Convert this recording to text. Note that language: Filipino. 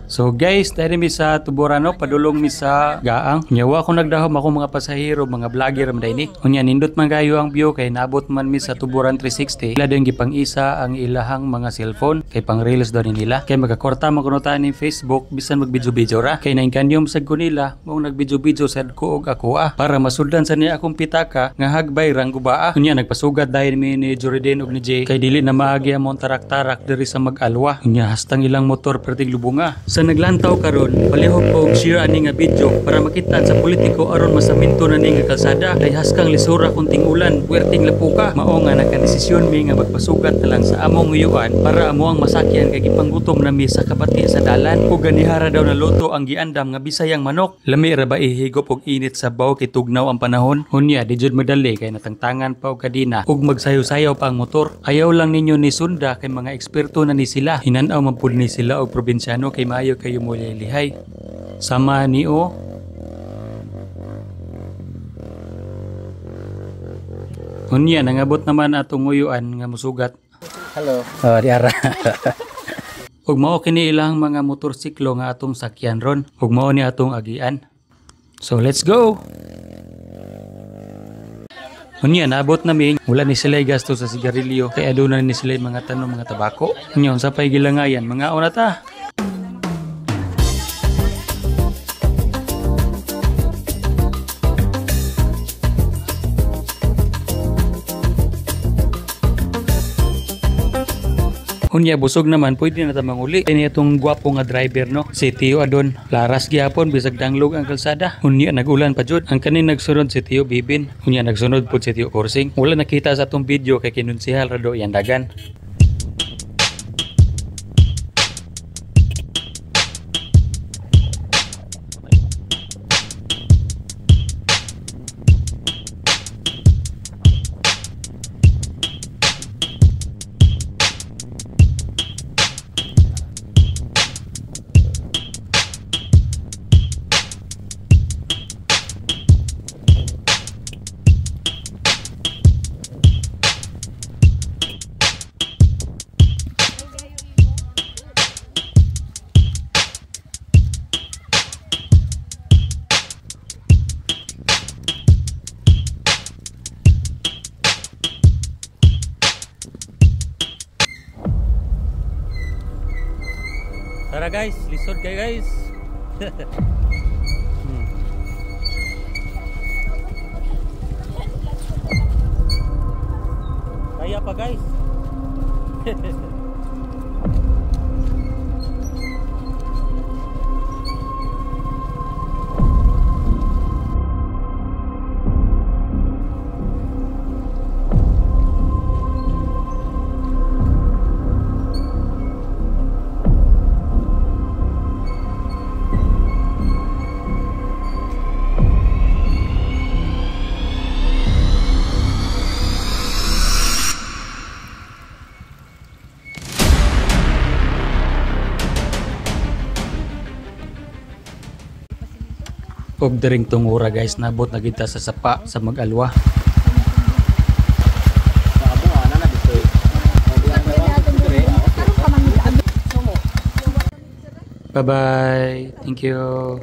So guys, dahil mi sa Tuborano, padulong mi sa Gaang. Nyawa ko nagdahom ako mga pasahero, mga vlogger man dayni. Unya nindot man kayo ang view kay nabot man mi sa Tuboran 360. Ila din gipang isa ang ilahang mga cellphone kay pang reels daw ni nila. Kay magakorta man kuno ta ni Facebook bisan magbidyo-bidyo ra. Kay naingkanyom sad ko nila mao nagbidyo-bidyo sad ko og ako para masuldan sa niya akong pitaka nga hagbay rang gubaa. Unya nagpasugat dahil mi ni Joriden og ni Jay kay dili na maagi among tarak-tarak diri sa mag-alwa. Unya hastang ilang motor perting lubunga. Sa naglantaw karon, palihog ko og share ani nga video para makitaan sa politiko aron masaminto na ni nga kalsada kay haskang lisura kunting ulan, puwerteng lapuka. Mao nga nakadesisyon mi nga magpasugat na lang sa among nguyuan para amo ang masakyan kay gipanggutom na mi sa kabati sa dalan. Ug ganihara daw na luto ang giandam nga bisayang manok. Lami ra ba ihigop og init sa baw kay tugnaw ang panahon. Unya di jud madali kay natangtangan pa og kadina ug magsayaw-sayaw pa ang motor. Ayaw lang ninyo ni sunda kay mga eksperto na ni sila. Hinan-aw man pud ni sila og probinsyano kay maayo kayo mo lilihay. Sama ni o. Unya nangabot naman atong nguyuan nga musugat. Hello. Oh, diara. Ug mao kini ilang mga motorsiklo nga atong sakyan ron. Ug mao ni atong agian. So let's go. Unya naabot namin, wala ni sila gasto sa sigarilyo kay aduna ni sila mga tanom mga tabako. Unya unsa pay gilangayan mga una ta. Unya busog naman pwede na ta manguli. Ini atong gwapo nga driver no. Si Tio Adon. Laras gyapon bisag danglog ang kalsada. Unya nagulan pa jud. Ang kanin nagsunod si Tio Bibin. Unya nagsunod pud si Tio Korsing. Wala nakita sa atong video kay kinunsihal ra do yan dagan. Tara guys, lisod kayo guys. Kaya pa guys. Og dering tungura guys, nabot na kita sa sapa sa mag-alwa. Bye bye. Thank you.